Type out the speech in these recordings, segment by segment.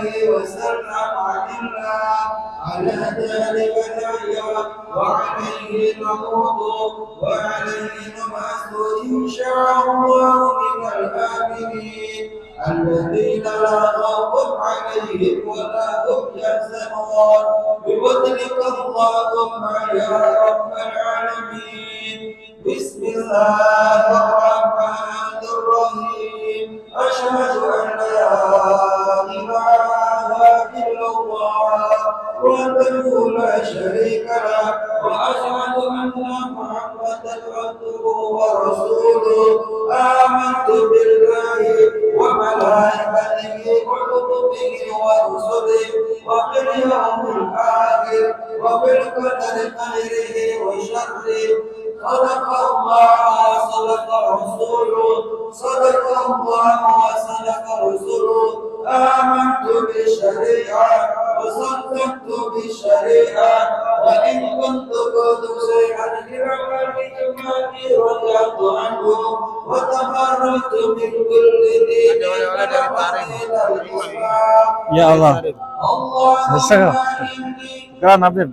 عليه وسلم عن الله على ذلك نحيا وعليه نموت وعليه نبعث إن شاء الله من الآمنين الذين لا خوف عليهم ولا هم يحزنون بفضلك اللهم يا رب العالمين. بسم الله الرحمن الرحيم. أشهد أن لا إله إلا الله وحده لا شريك له وأشهد أن محمدا عبده ورسوله. آمنت بالله وملائكته وكتبه ورسله وباليوم الآخر وبالقدر خيره وشره. صدق الله وصدق رسوله صدق الله وصدق رسوله. آمنت بالشريعة وصدقت بالشريعة وإن كنت قد شيئا لرجل رجعت عنه وتبرأت من كل دين. Ya Allah. Selesai. Sekarang Habib.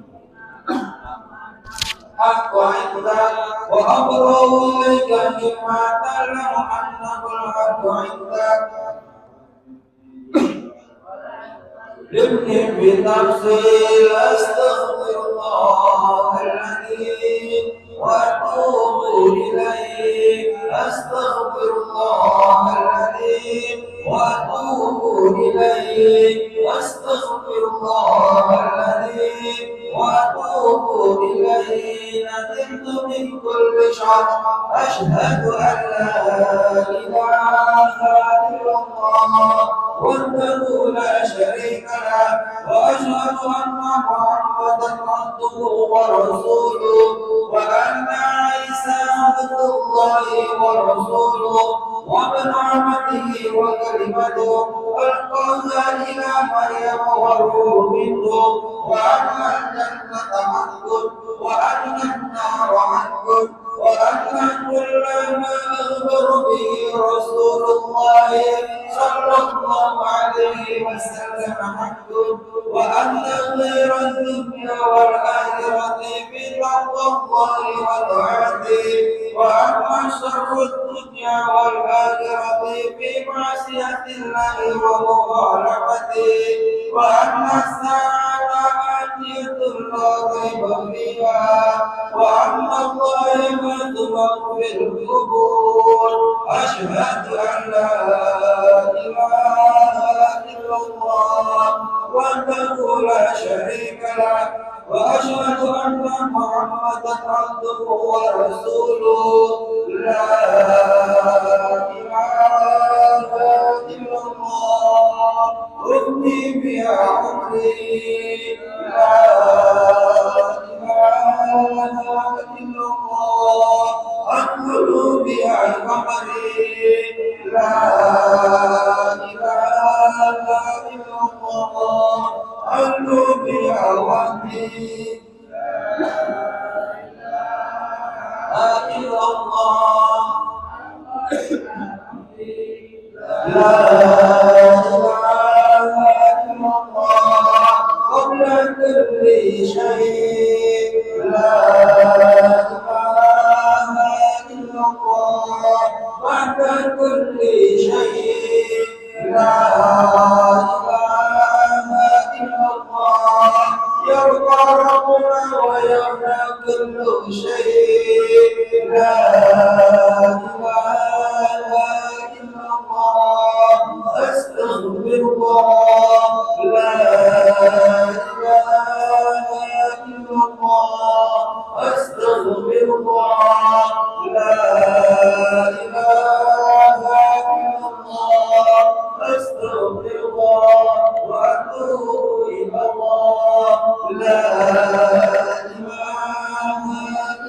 وأبرأ إليك مما تعلم أنه الحق عندك. لمني بنفسي أستغفر الله العظيم وأتوب إليه. أستغفر الله العظيم وأتوب إليه. أستغفر الله العظيم وأتوب إليه. ندمت من كل شر. أشهد أن لا إله إلا الله وحده لا شريك له وأشهد أن محمدا عبده ورسوله وأن عيسى عبد الله ورسوله ومن عمله وكلمته ألقاها إلى مريم وروح منه وأن الجنة حق وأن النار حق وأن كل ما أخبر به رسول الله صلى الله عليه وسلم حق وأن خير الدنيا والآخرة في تقوى الله وطاعته وأن شر الدنيا والآخرة في معصية الله ومخالفته وأن الساعة آتية لا ريب فيها وأن الله يبعث من في القبور. أشهد أن لا إله إلا الله وحده لا شريك له وأشهد أن محمدا عبده ورسوله. لا إله إلا الله أغني بها عمري. لا إله إلا الله أدخل بها قبري. لا إله إلا الله أدخل بها وحدي. لا إله إلا الله لا إله إلا الله قبل كل شيء. لا إله إلا الله بعد كل شيء. لا إله إلا الله يرضى ربنا ويرضى كل شيء. لا إله إلا الله أستغفر الله. لا إله إلا الله أستغفر الله. لا إله إلا الله أستغفر الله وأتوب إلى الله. لا إله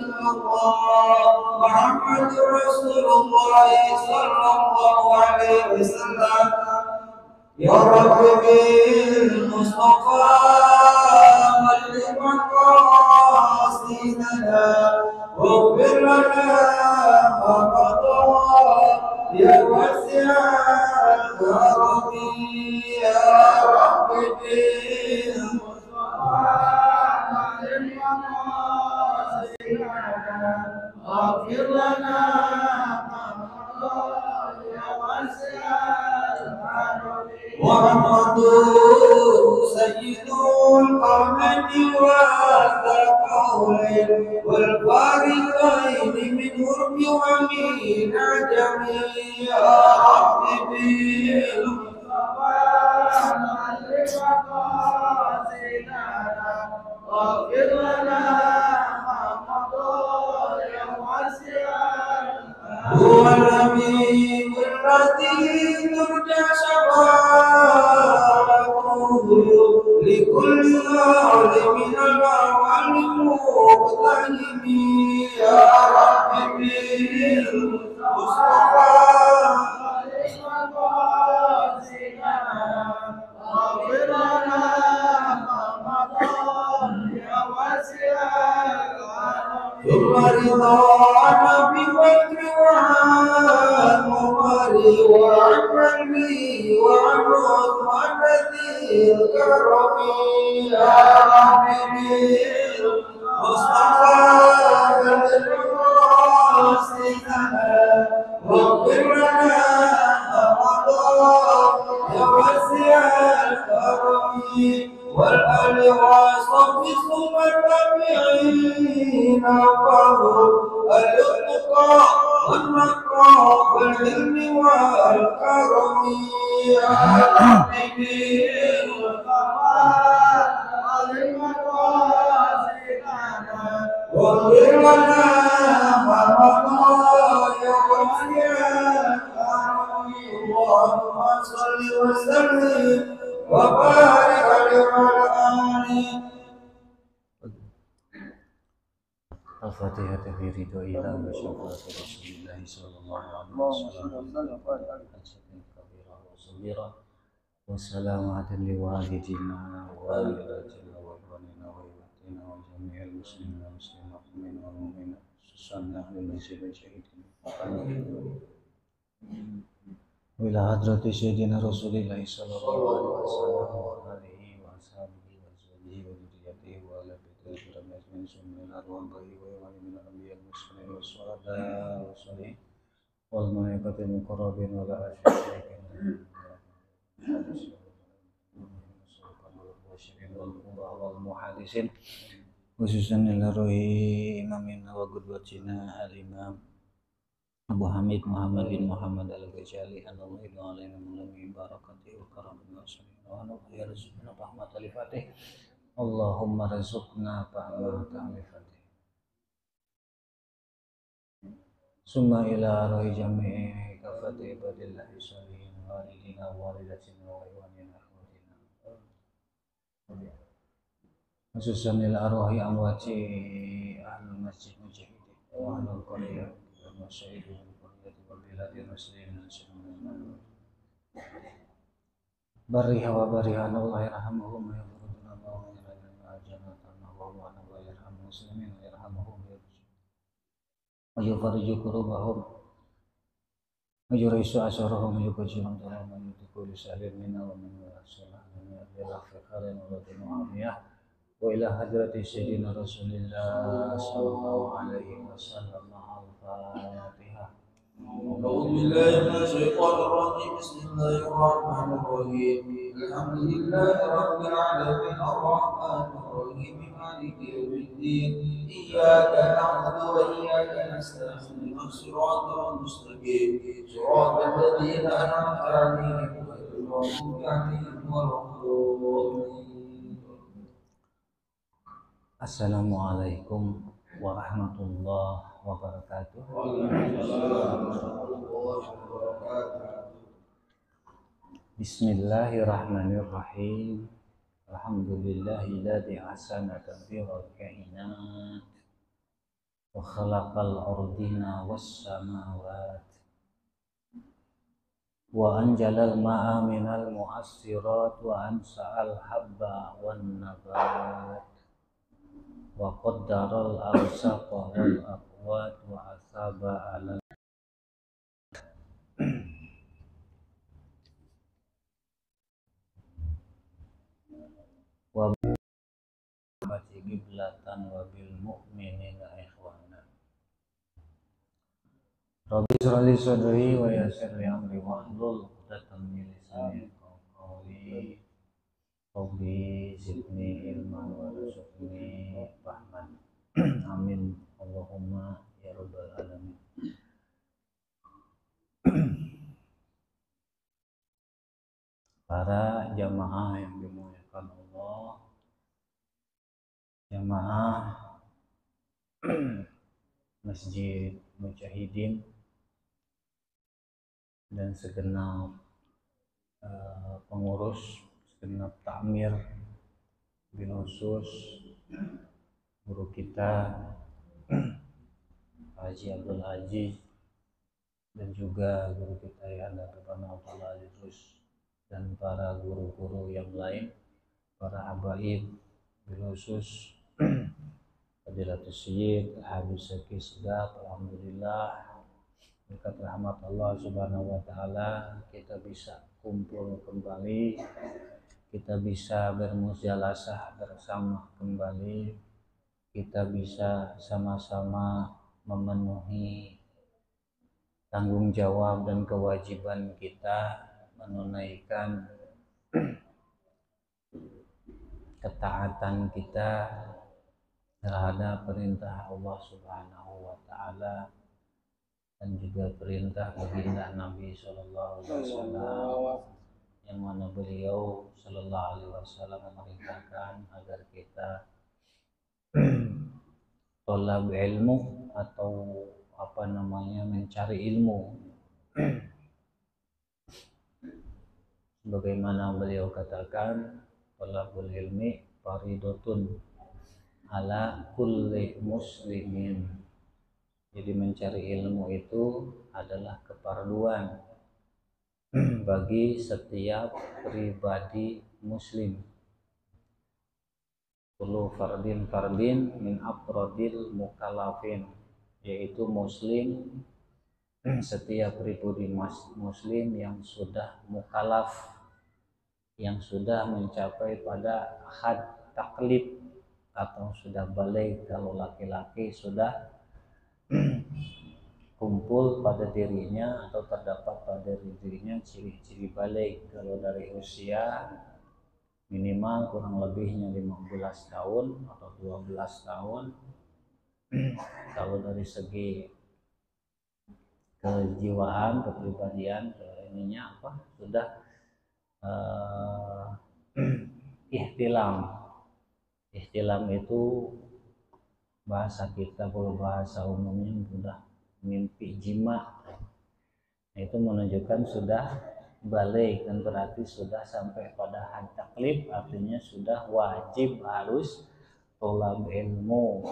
إلا الله محمد رسول الله صلى الله عليه وسلم. يا رب بالمصطفى بلغ مقاصدنا واغفر لنا ما مضى يا واسع الكرم يا رب اغفر لنا ما مضى يا واسع الكرم محمد سيد القرنين والثقلين والفارقين من غرب ومن عجم يا رب بالمصطفى نعلم قاصدنا واغفر لنا ما مضى يا واسع هو الأمين الذي ترجى شفاعته لكل ظالم والمقتحم يا رب بالمصطفى واغفر لنا ما مضى يا واسع ثم رضانا بفضل وعن عمري وعن علمي وعن عثمان ذي الكرم يا رب بالمصطفى بالمصطفى واغفر لنا ما مضى يا واسع الكرم والآل والصحب ثم التابعين فهم الاتقى والنقى والعلم والكرم يا رب واغفر لنا ما مضى يا واسع الكرم اللهم صل وسلم وبارك عليه وعلى آله. الفاتحة في رضا إله وشفاعة رسول الله صلى الله عليه وسلم كبيرة وصغيرة وسلامة لوالدنا ووالدتنا وإخواننا وإخواتنا وجميع المسلمين والمسلمات والمؤمنين خصوصا أهل المسجد الشهيدين وإلى حضرة سيدنا رسول الله صلى الله عليه وسلم وآله وأصحابه وأزواجه وذريته وآل بيته أجمعين ثم إلى أرواحه وإمام من الأنبياء والمرسلين والشهداء والصالحين والملائكة المقربين وعلى أشيائهم والمحادثين خصوصا إلى روح إمامنا وقدوتنا الإمام Abu Hamid Muhammad bin Muhammad al-Ghazali Anallahu alaihi min barakatihi wa karamihi wa sallallahu ya rizqna rahmatal fatih Allahumma rizqna rahmatal fatih summa ila rohi jami'i kafati ibadillahi salihin walidina walidatina wa iwanina akhwatina khususan ila rohi amwati ahlul masjid mujahidin wa ahlul qaryah وسيدهم القرية والبلاد المسلمين برها وبرها الله يرحمهم ويغفرون الله ويرحمهم جنة الله ويرحم المسلمين ويرحمهم ويفرج كروبهم ويريس أسرهم ويكشفهم ظلهم ويؤتي كل سهل منا ومن الصلاة ومن الخير خير ورد وعافية وإلى حضرة سيدنا رسول الله صلى الله عليه وسلم الفاتحة. أعوذ بالله من الشيطان الرجيم بسم الله الرحمن الرحيم الحمد لله رب العالمين الرحمن الرحيم مالك يوم الدين إياك نعبد وإياك نستعين الصراط المستقيم صراط الذين أنعمت عليهم غير المغضوب عليهم ولا الضالين. Assalamualaikum warahmatullahi wabarakatuh. Bismillahirrahmanirrahim. Alhamdulillahilladzi ahsana tadbirul kainat wa khalaqal ardina was samawat wa anjalal ma'a minal mu'assirat wa ansa'al habba wan nabat wa qaddaral arsaqa wal aqwat wa asaba ala qiblatan wa bil mu'minina ikhwana. Rabbi shrah li sadri wa yassir li amri wahlul 'uqdatam min lisani yafqahu qawli. Rabbi zidni ilman warzuqni fahman. Amin Allahumma ya rabbal alamin. Para jamaah yang dimuliakan Allah, jamaah Masjid Mujahidin dan segenap pengurus, segenap takmir, bil khusus guru kita Haji Abdul Aziz dan juga guru kita yang ada Bapak Abdullah Idrus dan para guru-guru yang lain, para habaib, bil khusus Fadilatul Syekh Habib Syekh Sedap. Alhamdulillah berkat rahmat Allah Subhanahu wa taala kita bisa kumpul kembali, kita bisa bermusyawarah bersama kembali, kita bisa sama-sama memenuhi tanggung jawab dan kewajiban kita menunaikan ketaatan kita terhadap perintah Allah Subhanahu wa taala dan juga perintah baginda Nabi sallallahu alaihi wasallam yang mana beliau sallallahu alaihi wasallam memerintahkan agar kita tolab ilmu atau mencari ilmu. Bagaimana beliau katakan, tolabul ilmi faridatun ala kulli muslimin. Jadi mencari ilmu itu adalah keparduan bagi setiap pribadi muslim. Kullu fardin min afradil mukallafin, yaitu muslim, setiap pribadi muslim yang sudah mukallaf, yang sudah mencapai pada had taklif atau sudah balik. Kalau laki-laki sudah kumpul pada dirinya atau terdapat pada dirinya ciri-ciri balik. Kalau dari usia minimal kurang lebihnya 15 tahun atau 12 tahun. Kalau dari segi kejiwaan, kepribadian, sudah ihtilam. Ihtilam itu bahasa kita, kalau bahasa umumnya sudah mimpi jima. Itu menunjukkan sudah balik dan berarti sudah sampai pada had taklif, artinya sudah wajib harus tolab ilmu.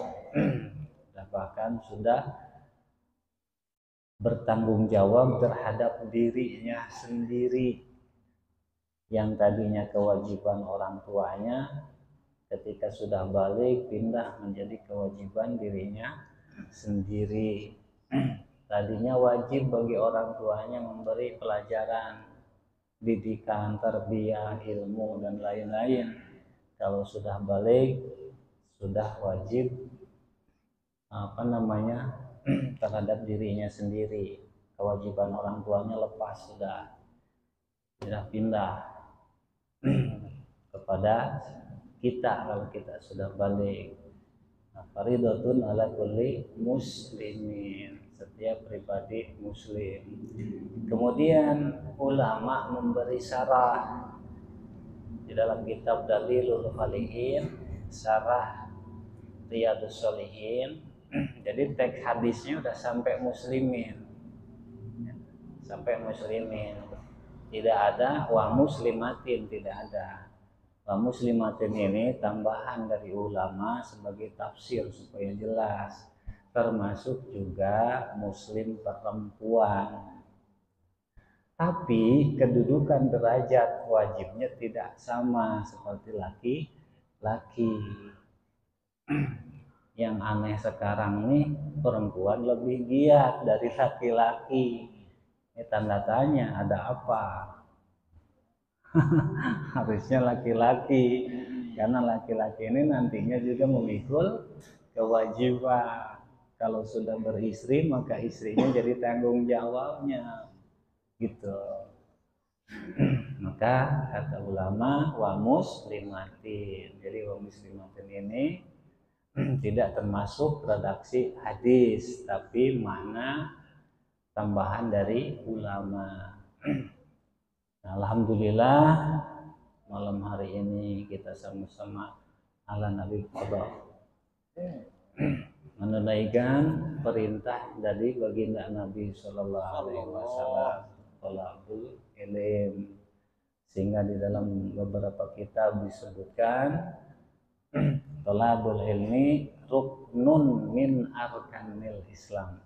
Bahkan sudah bertanggung jawab terhadap dirinya sendiri. Yang tadinya kewajiban orang tuanya, ketika sudah balik pindah menjadi kewajiban dirinya sendiri. Tadinya wajib bagi orang tuanya memberi pelajaran, didikan, tarbiyah, ilmu dan lain-lain. Kalau sudah balik, sudah wajib terhadap dirinya sendiri. Kewajiban orang tuanya lepas, sudah pindah kepada kita kalau kita sudah balik. Faridatun ala kulli muslimin, setiap pribadi muslim. Kemudian ulama memberi syarah di dalam kitab Dalilul Falihin, syarah Riyadhus Shalihin. Jadi teks hadisnya udah sampai muslimin. Tidak ada wa muslimatin, tidak ada. Wa muslimatin ini tambahan dari ulama sebagai tafsir supaya jelas, termasuk juga muslim perempuan. Tapi kedudukan derajat wajibnya tidak sama seperti laki-laki. Yang aneh sekarang nih, perempuan lebih giat dari laki-laki. Ini tanda tanya, ada apa? Harusnya laki-laki karena laki-laki ini nantinya juga memikul kewajiban. Kalau sudah beristri maka istrinya jadi tanggung jawabnya gitu. Maka kata ulama wa muslimatin, jadi wa muslimatin ini tidak termasuk redaksi hadis, tapi makna tambahan dari ulama. Nah, alhamdulillah malam hari ini kita sama-sama ala Nabi Muhammad menunaikan perintah dari baginda Nabi Shallallahu Alaihi Wasallam, thalabul ilm, sehingga di dalam beberapa kitab disebutkan thalabul ilmi ruknun min arkanil Islam.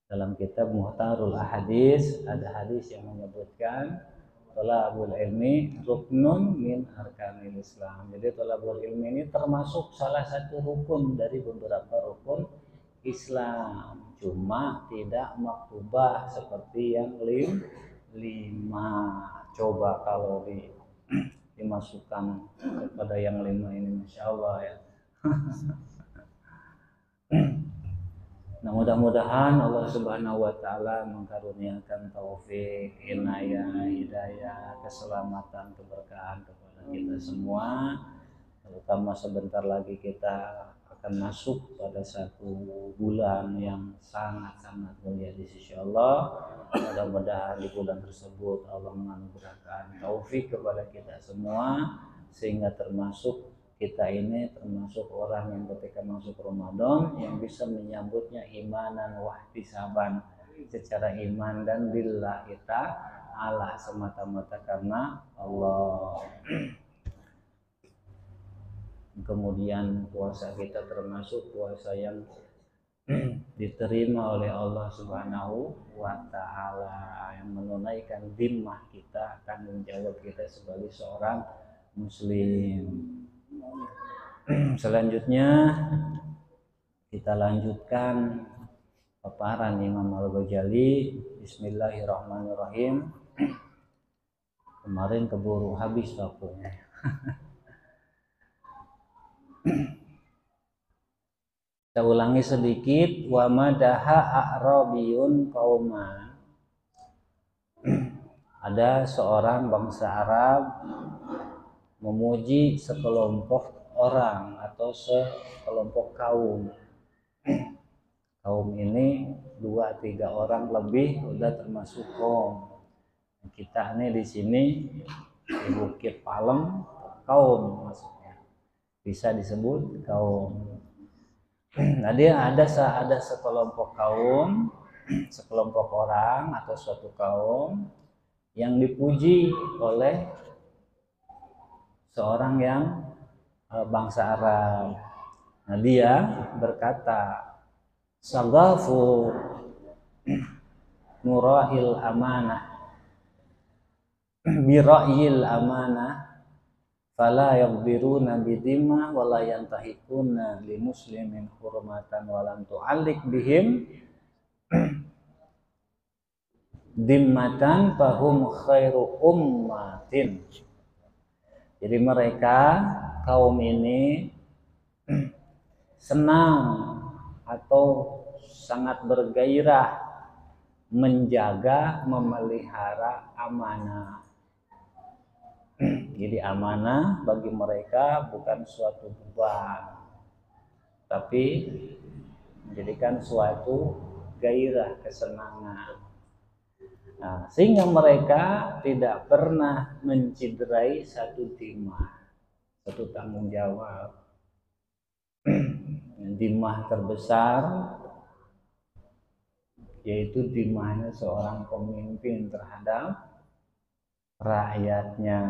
Dalam kitab Muhtarul Ahadits ada hadis yang menyebutkan thalabul ilmi ruknun min arkanil Islam. Jadi thalabul ilmi ini termasuk salah satu rukun dari beberapa rukun Islam. Cuma tidak maktubah seperti yang lima. Coba kalau dimasukkan kepada yang 5 ini, Masya Allah ya. Nah, mudah-mudahan Allah Subhanahu wa taala mengkaruniakan taufik, inayah, hidayah, keselamatan, keberkahan kepada kita semua. Terutama sebentar lagi kita akan masuk pada satu bulan yang sangat-sangat mulia di sisi Allah. Mudah-mudahan di bulan tersebut Allah menganugerahkan taufik kepada kita semua, sehingga kita ini termasuk orang yang ketika masuk Ramadan yang bisa menyambutnya imanan wahtisaban, secara iman dan lillahi ta'ala, semata-mata karena Allah. Kemudian puasa kita termasuk puasa yang diterima oleh Allah Subhanahu wa taala, yang menunaikan dhimmah kita, tanggung jawab kita sebagai seorang muslim. Selanjutnya kita lanjutkan paparan Imam Al-Ghazali. Bismillahirrahmanirrahim. Kemarin keburu habis waktunya. Kita ulangi sedikit. Wa madaha a'rabiyun qauman. Ada seorang bangsa Arab memuji sekelompok orang atau sekelompok kaum. Kaum ini 2-3 orang lebih udah termasuk kaum. Kita nih di sini di Bukit Palem kaum maksudnya. Bisa disebut kaum. Nah, dia ada sekelompok kaum, sekelompok orang atau suatu kaum yang dipuji oleh seorang yang bangsa Arab. Nah, dia berkata, Sagafu nurahil amanah bira'yil amanah fala yaqdiruna bidimah wa la yantahikuna li muslimin hurmatan wa lam tu'allik bihim dimmatan fahum khairu ummatin. Jadi mereka kaum ini senang atau sangat bergairah menjaga, memelihara amanah. Jadi amanah bagi mereka bukan suatu beban, tapi menjadikan suatu gairah, kesenangan. Nah, sehingga mereka tidak pernah menciderai satu dhimmah, satu tanggung jawab. Dhimmah terbesar yaitu dhimmahnya seorang pemimpin terhadap rakyatnya,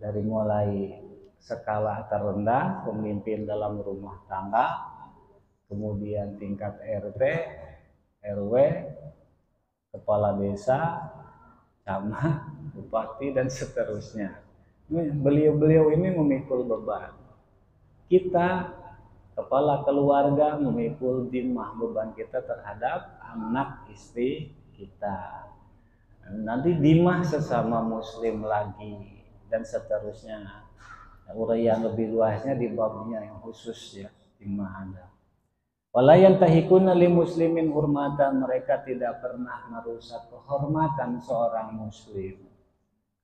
dari mulai skala terendah pemimpin dalam rumah tangga, kemudian tingkat RT, RW, kepala desa, camat, bupati dan seterusnya. Beliau-beliau ini memikul beban. Kita kepala keluarga memikul dhimmah, beban kita terhadap anak istri kita. Nanti dhimmah sesama muslim lagi dan seterusnya. uraian lebih luasnya di babnya yang khusus ya, dimah ada. Wala yantahikuna li muslimin hurmatan, mereka tidak pernah merusak kehormatan seorang muslim.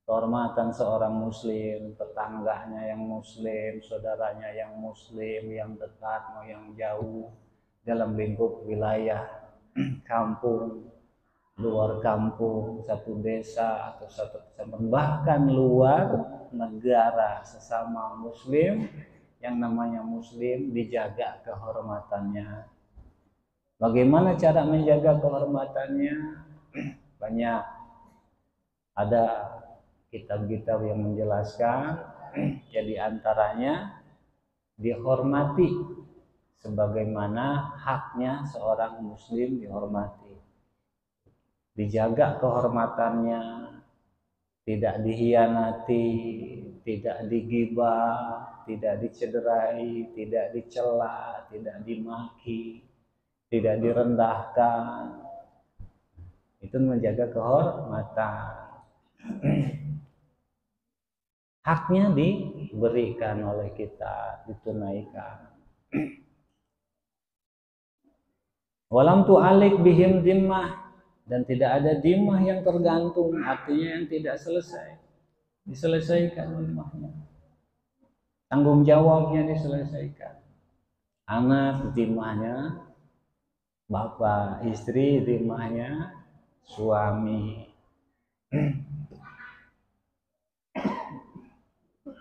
Kehormatan seorang muslim, tetangganya yang muslim, saudaranya yang muslim, yang dekat mau yang jauh, dalam lingkup wilayah kampung, luar kampung, satu desa atau satu kecamatan, bahkan luar negara, sesama muslim yang namanya muslim dijaga kehormatannya. Bagaimana cara menjaga kehormatannya? Banyak, ada kitab-kitab yang menjelaskan. Jadi antaranya dihormati sebagaimana haknya seorang muslim dihormati, dijaga kehormatannya, tidak dihianati, tidak digibah, tidak dicederai, tidak dicela, tidak dimaki, tidak direndahkan. Itu menjaga kehormatan. Haknya diberikan oleh kita, ditunaikan. Walam tu'alik bihim dimmah, dan tidak ada dimmah yang tergantung, artinya yang tidak selesai. Diselesaikan dimmahnya, tanggung jawabnya diselesaikan. Anak dimmahnya bapak, istri dimmahnya suami.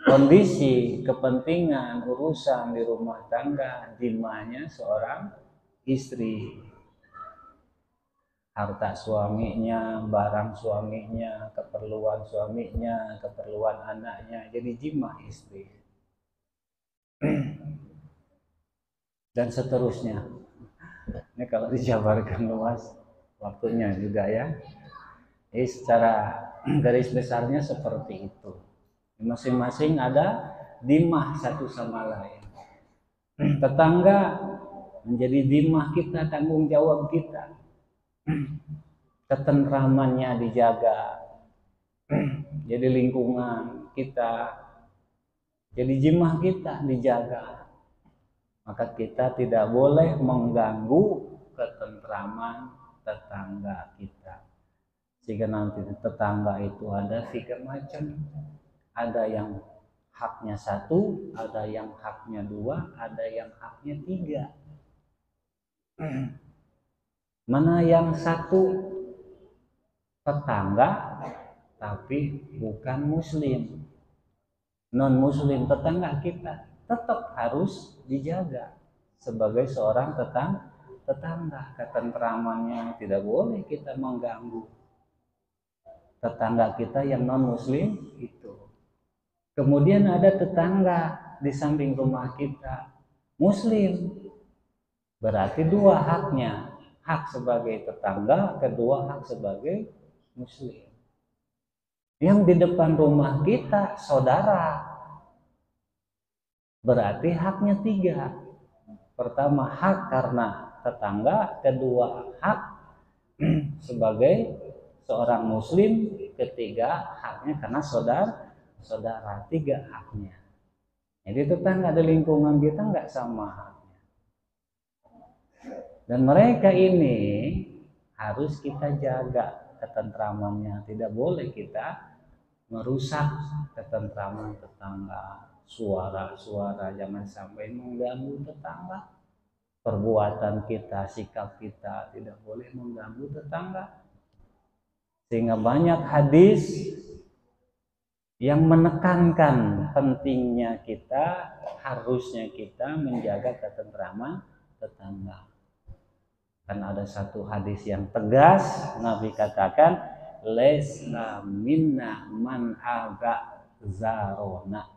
Kondisi, kepentingan, urusan di rumah tangga dimmahnya seorang istri. Harta suaminya, barang suaminya, keperluan suaminya, keperluan anaknya, jadi jimmah istri. Dan seterusnya. Ini kalau dijabarkan luas waktunya juga ya. Jadi secara garis besarnya seperti itu. Masing-masing ada dimah satu sama lain. Tetangga menjadi dimah kita, tanggung jawab kita. Ketentramannya dijaga. Jadi lingkungan kita, jadi jimah kita dijaga. Maka kita tidak boleh mengganggu ketentraman tetangga kita. Sehingga nanti tetangga itu ada 3 macam. Ada yang haknya 1, ada yang haknya 2, ada yang haknya 3. Mana yang 1? Tetangga tapi bukan muslim, non muslim, tetangga kita tetap harus dijaga sebagai seorang tetangga. Ketentramannya tidak boleh kita mengganggu tetangga kita yang non muslim itu. Kemudian ada tetangga di samping rumah kita muslim, berarti 2 haknya, hak sebagai tetangga, kedua hak sebagai muslim. Yang di depan rumah kita saudara, berarti haknya 3. Pertama hak karena tetangga, kedua hak sebagai seorang muslim, ketiga haknya karena saudara, 3 haknya. Jadi tetangga di lingkungan kita nggak sama haknya. Dan mereka ini harus kita jaga ketentramannya, tidak boleh kita merusak ketentraman tetangga. Suara-suara jangan sampai mengganggu tetangga. Perbuatan kita, sikap kita tidak boleh mengganggu tetangga. Sehingga banyak hadis yang menekankan pentingnya kita, harusnya kita menjaga ketentraman tetangga. Karena ada satu hadis yang tegas, Nabi katakan, laisa minna man aga zarona.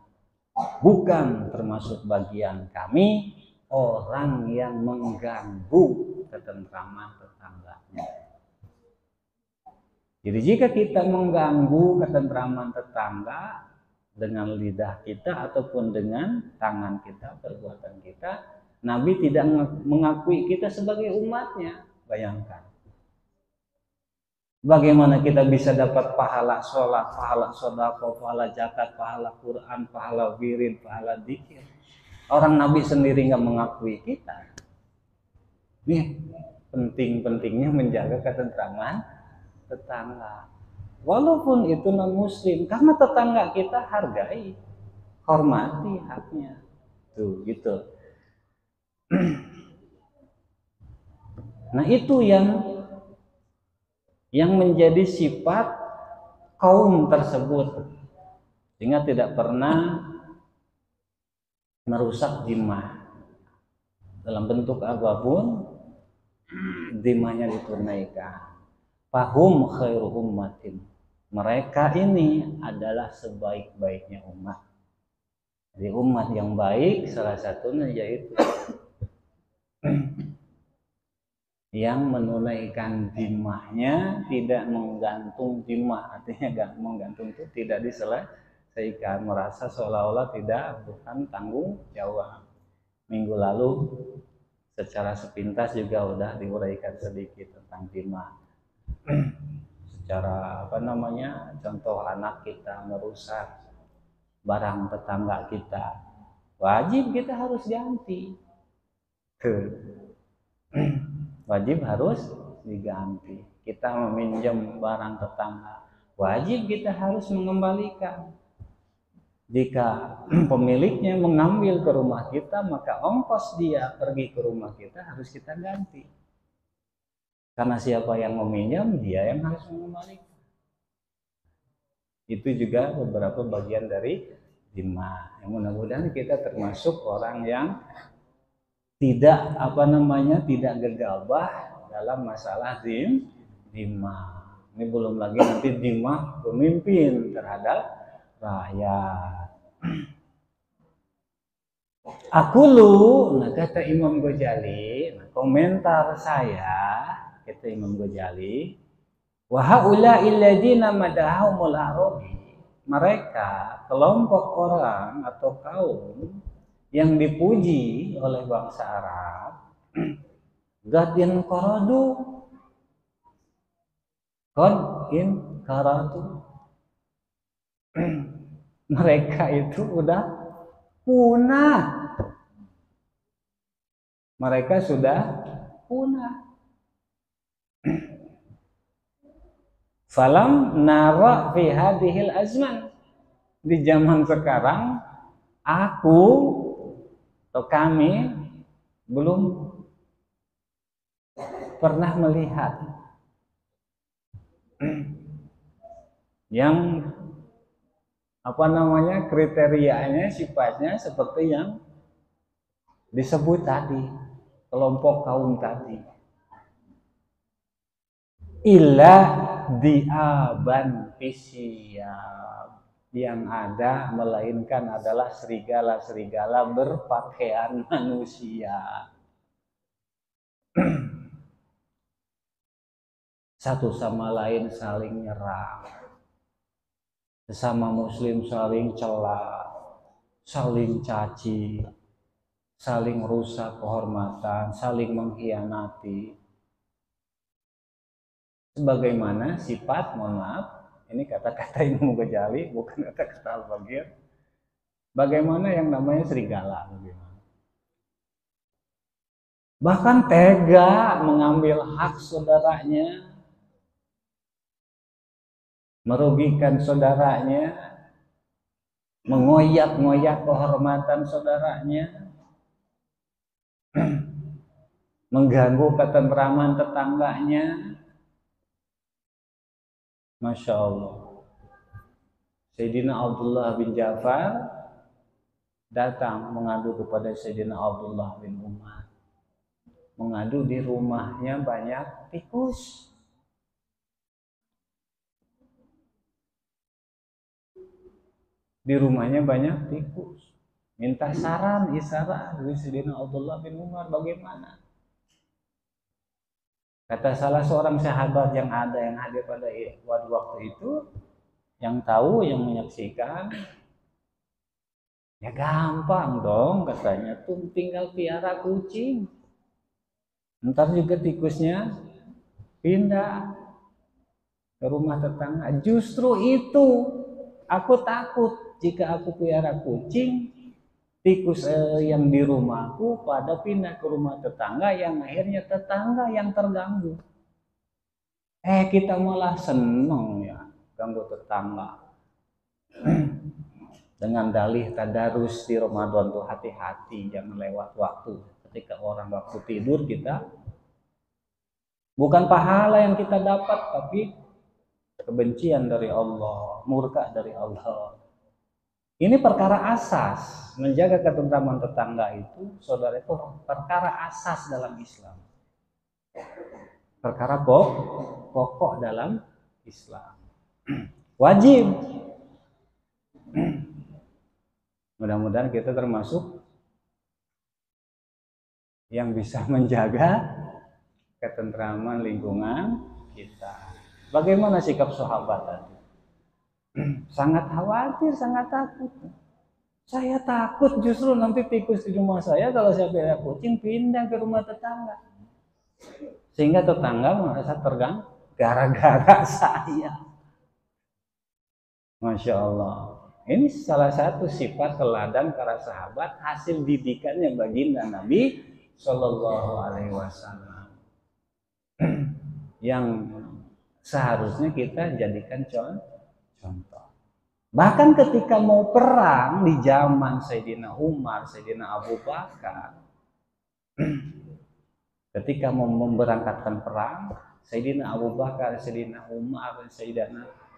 Bukan termasuk bagian kami orang yang mengganggu ketentraman tetangganya. Jadi jika kita mengganggu ketentraman tetangga dengan lidah kita ataupun dengan tangan kita, perbuatan kita, Nabi tidak mengakui kita sebagai umatnya. Bayangkan. Bagaimana kita bisa dapat pahala sholat, pahala sodako, pahala zakat, pahala Quran, pahala wirid, pahala dzikir? Orang Nabi sendiri nggak mengakui kita. Nih, penting-pentingnya menjaga ketentraman tetangga. Walaupun itu non muslim, karena tetangga kita hargai, hormati haknya. Tuh, gitu. Nah, itu yang menjadi sifat kaum tersebut, sehingga tidak pernah merusak dhimah dalam bentuk apapun. Dhimahnya ditunaikan. Fahum khairu ummatin, mereka ini adalah sebaik-baiknya umat. Jadi umat yang baik salah satunya yaitu yang menunaikan dhimahnya, tidak menggantung dhimah. Artinya gak menggantung itu tidak diselesaikan, merasa seolah-olah bukan tanggung jawab. Minggu lalu secara sepintas juga udah diuraikan sedikit tentang dhimah. Secara contoh anak kita merusak barang tetangga kita, wajib kita harus ganti. Wajib harus diganti. Kita meminjam barang tetangga, wajib kita harus mengembalikan. Jika pemiliknya mengambil ke rumah kita, maka ongkos dia pergi ke rumah kita harus kita ganti. Karena siapa yang meminjam, dia yang harus mengembalikan. Itu juga beberapa bagian dari dhimah. Yang mudah-mudahan kita termasuk orang yang tidak tidak gegabah dalam masalah dhimah. Ini belum lagi nanti dhimah pemimpin terhadap rakyat. Kata Imam Ghazali, komentar saya, kata Imam Ghazali, wa haula'il ladzina madahumul arabi, mereka kelompok orang atau kaum yang dipuji oleh bangsa Arab, Gadin karadu, mereka itu udah punah. Mereka sudah punah. Falam nara fi hadhil azman, di zaman sekarang aku atau kami belum pernah melihat yang kriterianya, sifatnya seperti yang disebut tadi, kelompok kaum tadi. Illa diaban fisyab, yang ada melainkan adalah serigala-serigala berpakaian manusia. Satu sama lain saling nyerang, sesama muslim saling cela, saling caci, saling rusak kehormatan, saling mengkhianati. Sebagaimana sifat, mohon maaf, ini kata-kata Imam Ghazali, bukan kata-kata Al-Bagir. Bagaimana yang namanya serigala, bahkan tega mengambil hak saudaranya, merugikan saudaranya, mengoyak-ngoyak kehormatan saudaranya, mengganggu ketentraman tetangganya. Masya Allah. Sayyidina Abdullah bin Ja'far datang mengadu kepada Sayyidina Abdullah bin Umar. Mengadu di rumahnya banyak tikus. Di rumahnya banyak tikus. Minta saran, isyarat dari Sayyidina Abdullah bin Umar, bagaimana? Kata salah seorang sahabat yang hadir pada waktu itu, yang tahu, yang menyaksikan, ya gampang dong katanya, tuh tinggal piara kucing, ntar juga tikusnya pindah. ke rumah tetangga. Justru itu aku takut jika aku pelihara kucing, tikus yang di rumahku pada pindah ke rumah tetangga yang akhirnya tetangga yang terganggu. Kita malah seneng ya ganggu tetangga. Dengan dalih tadarus di Ramadan tuh hati-hati, jangan lewat waktu. Ketika orang waktu tidur kita, bukan pahala yang kita dapat, tapi kebencian dari Allah, murka dari Allah. Ini perkara asas, menjaga ketentraman tetangga itu, saudara, itu perkara asas dalam Islam. Perkara pokok dalam Islam. Wajib. Mudah-mudahan kita termasuk yang bisa menjaga ketentraman lingkungan kita. Bagaimana sikap sahabat tadi? Sangat khawatir, sangat takut. Saya takut justru nanti tikus di rumah saya kalau saya pelihara kucing pindah ke rumah tetangga. Sehingga tetangga merasa terganggu gara-gara saya. Masya Allah. Ini salah satu sifat teladan para sahabat, hasil didikannya baginda Nabi Shallallahu Alaihi Wasallam, yang seharusnya kita jadikan contoh. Bahkan ketika mau perang di zaman Sayyidina Umar, Sayyidina Abu Bakar, ketika mau memberangkatkan perang, Sayyidina Abu Bakar, Sayyidina Umar, Sayyidina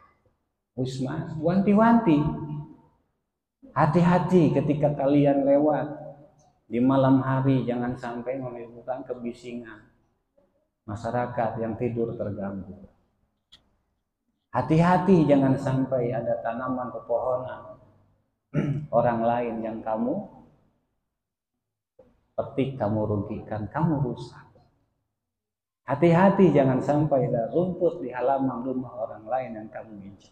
Utsman wanti-wanti, hati-hati ketika kalian lewat di malam hari, jangan sampai menimbulkan kebisingan masyarakat yang tidur terganggu. Hati-hati jangan sampai ada tanaman pepohonan orang lain yang kamu petik, kamu rugikan, kamu rusak. Hati-hati jangan sampai ada rumput di halaman rumah orang lain yang kamu injak.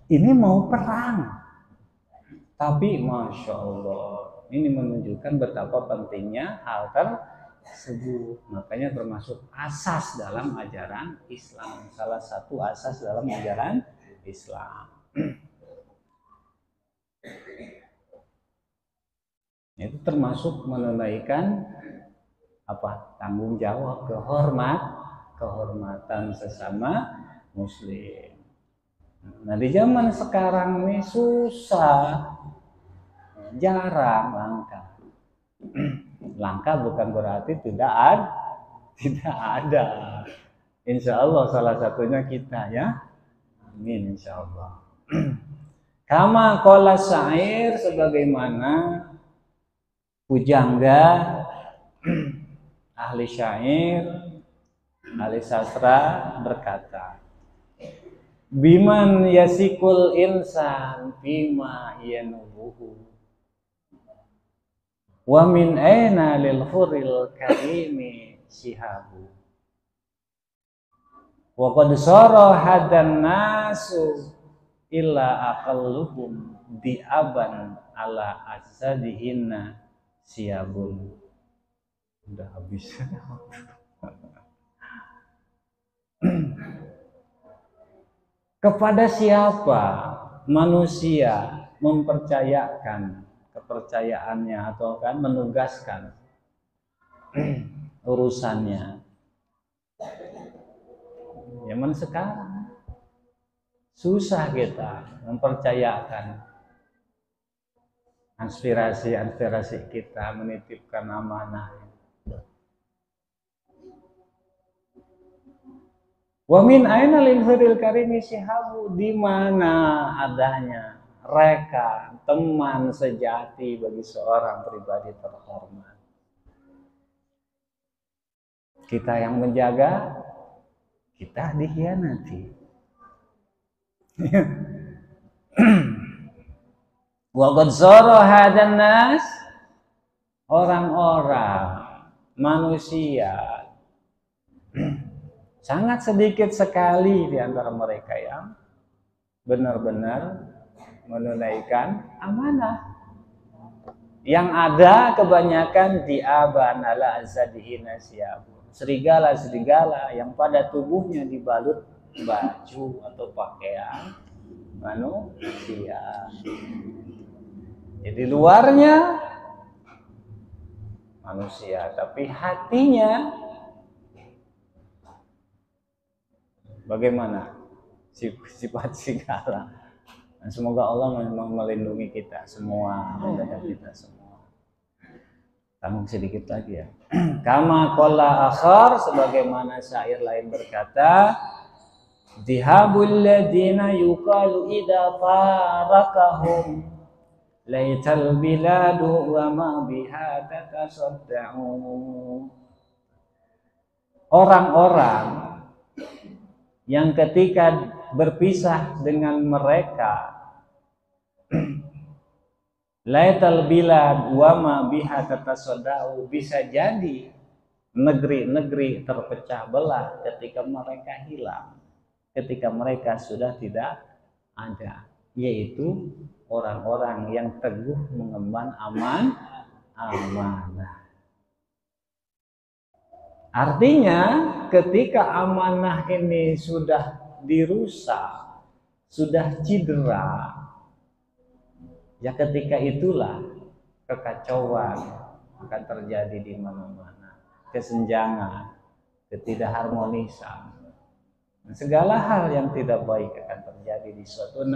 Ini mau perang, tapi Masya Allah, ini menunjukkan betapa pentingnya hal tersebut. Makanya termasuk asas dalam ajaran Islam, salah satu asas dalam ajaran Islam. Itu termasuk menunaikan tanggung jawab, kehormatan sesama Muslim. Nah, di zaman sekarang ini susah, jarang, langka. Langka bukan berarti tidak ada. Insya Allah salah satunya kita ya. Amin insya Allah. Kama qala syair, sebagaimana pujangga ahli syair, ahli sastra berkata, biman yasikul insan bima yanubuhu wa min aina lil huril karimi sihabu wa qad sara hadan nasu illa aqalluhum diaban ala asadihinna siabun. Udah habis. Kepada siapa manusia mempercayakan kepercayaannya atau kan menugaskan urusannya? Zaman sekarang susah kita mempercayakan aspirasi kita, menitipkan amanah. Wa min aina lil huril karimi sihabu, di mana adanya rekan, teman sejati bagi seorang pribadi terhormat. Kita yang menjaga, kita dikhianati. Wa qad sara hadan nas, orang-orang manusia sangat sedikit sekali di antara mereka yang benar-benar menunaikan amanah. Yang ada kebanyakan diaban ala azadihina siabu, serigala-serigala yang pada tubuhnya dibalut baju atau pakaian manusia. Jadi luarnya manusia, tapi hatinya bagaimana? Sifat serigala. Dan semoga Allah memang melindungi kita semua, menjaga kita semua. Tambah sedikit lagi ya. Kama qala akhar, sebagaimana syair lain berkata, Dihabul ladina yuqalu idza farakahum laital biladu wa ma biha tatasadda'u. Orang-orang yang ketika berpisah dengan mereka laital bilad wa ma biha tatasadda'u, bisa jadi negeri-negeri terpecah belah ketika mereka hilang, ketika mereka sudah tidak ada, yaitu orang-orang yang teguh mengemban amanah. Artinya ketika amanah ini sudah dirusak, sudah cedera, ya ketika itulah kekacauan akan terjadi di mana-mana, kesenjangan, ketidakharmonisan, segala hal yang tidak baik akan terjadi di suatu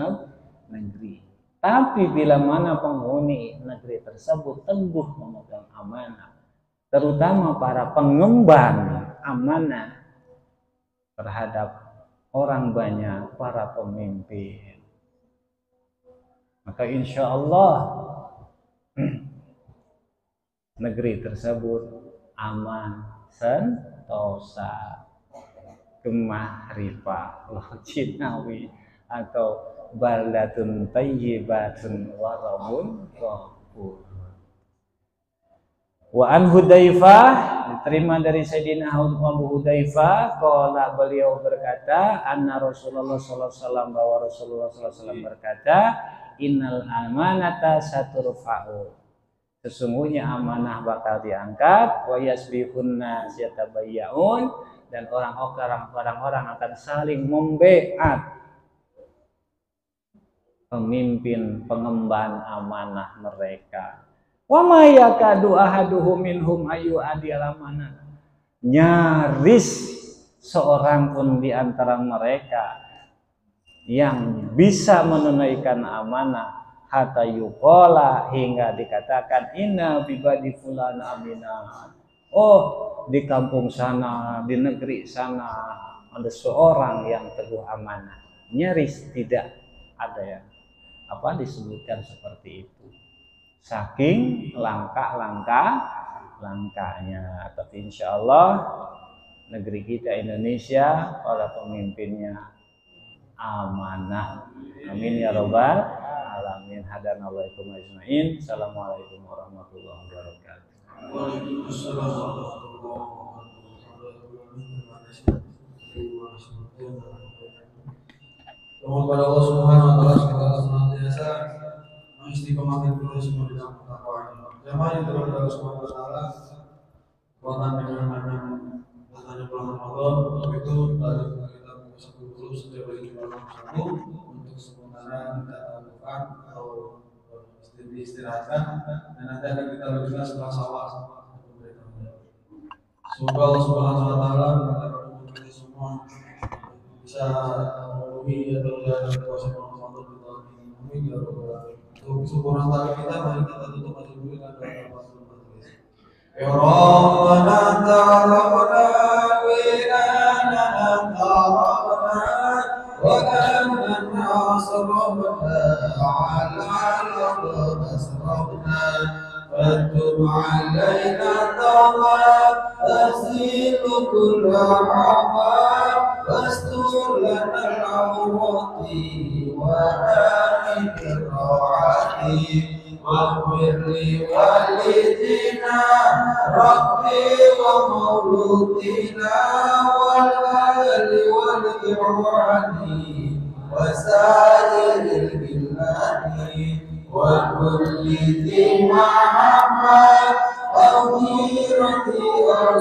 negeri. Tapi bila mana penghuni negeri tersebut teguh memegang amanah, terutama para pengemban amanah terhadap orang banyak, para pemimpin, maka insya Allah negeri tersebut aman, sentosa, kemahrifah, lojinawi, atau baldatun tayyibatun warabun ghafur. Wa an Hudzaifah, diterima dari Sayyidina Abu Hudzaifah, qala, beliau berkata, anna Rasulullah sallallahu alaihi wasallam, bahwa Rasulullah sallallahu alaihi wasallam berkata, innal amanata saturfa'u, sesungguhnya amanah bakal diangkat, wa yasbihun nas yatabayyun, dan orang-orang akan saling membeat pemimpin pengemban amanah mereka. Wa may yakadu ahaduhum minhum ayu adil amanah, nyaris seorang pun di antara mereka yang bisa menunaikan amanah hatta yuqala, hingga dikatakan inna bibadi fulan aminah, oh di kampung sana, di negeri sana ada seorang yang teguh amanah. Nyaris tidak ada ya disebutkan seperti itu, saking langkahnya. Tapi insya Allah negeri kita Indonesia, para pemimpinnya amanah. Amin ya robbal alamin. Hadanallahu ajmain. Assalamualaikum warahmatullahi wabarakatuh. Waalaikumsalam warahmatullahi wabarakatuh. Kepada Allah Subhanahu wa taala segala senantiasa mengistiqomahkan kita semua di dalam takwanya. Jamaah yang dirahmati Allah Subhanahu wa taala, berkaitan dengan datangnya bulan Ramadan, untuk itu kita bersatu dulu setiap hari Jumat satu untuk sementara kita lakukan atau istirahatkan, dan nanti akan kita lanjutkan setelah sawal. Semoga Allah Subhanahu wa taala memberkati kita semua bisa memenuhi atau menjalankan puasa Ramadan di tahun ini. Amin ya rabbal alamin. Untuk kesempurnaan tali kita, mari kita tutup aja dulu dengan doa Rasul Majelis. Ya Rabbana ta'ala wa inna ta'ala wa anna asrabna ala asrabna fatub alaina tawab tasilu kulla amal wastur lana al-awrati wa amin ar-rawati waghfir li walidina rabbi wa maulutina wal ahli wal ikhwani wa sa'iril biladi wa kulli dhi Muhammad wa ghirati wa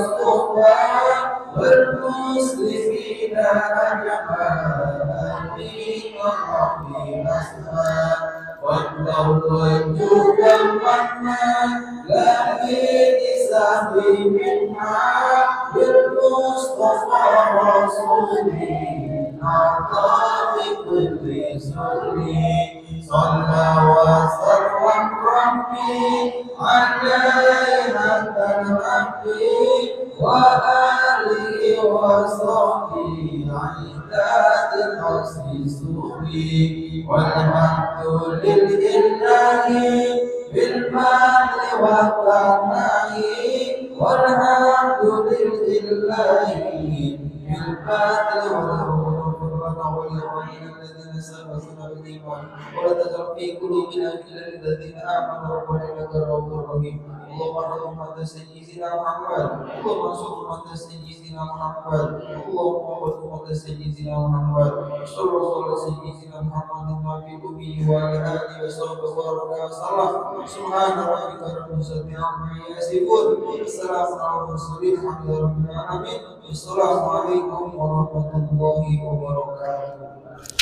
والضر juga mana lagi disamping minha بالمصطفى رسولي نعطى بكل سري صلى وسلم ربي عليها النبي وآله وصحبه عداد الحسن سوري والحمد لله بالمال والثناء والحمد لله بالفضل والعون الذين سبقونا بالإيمان ولا تجعل في قلوبنا غلا للذين آمنوا ربنا إنك رؤوف رحيم اللهم ارحم أمة سيدنا محمد اللهم انصر أمة سيدنا محمد اللهم اغفر أمة سيدنا محمد صلى الله على سيدنا محمد النبي الأمي وعلى آله وصحبه وسلم سبحان ربك رب العزة عما يصفون السلام على المرسلين الحمد لله رب العالمين السلام عليكم ورحمة الله وبركاته.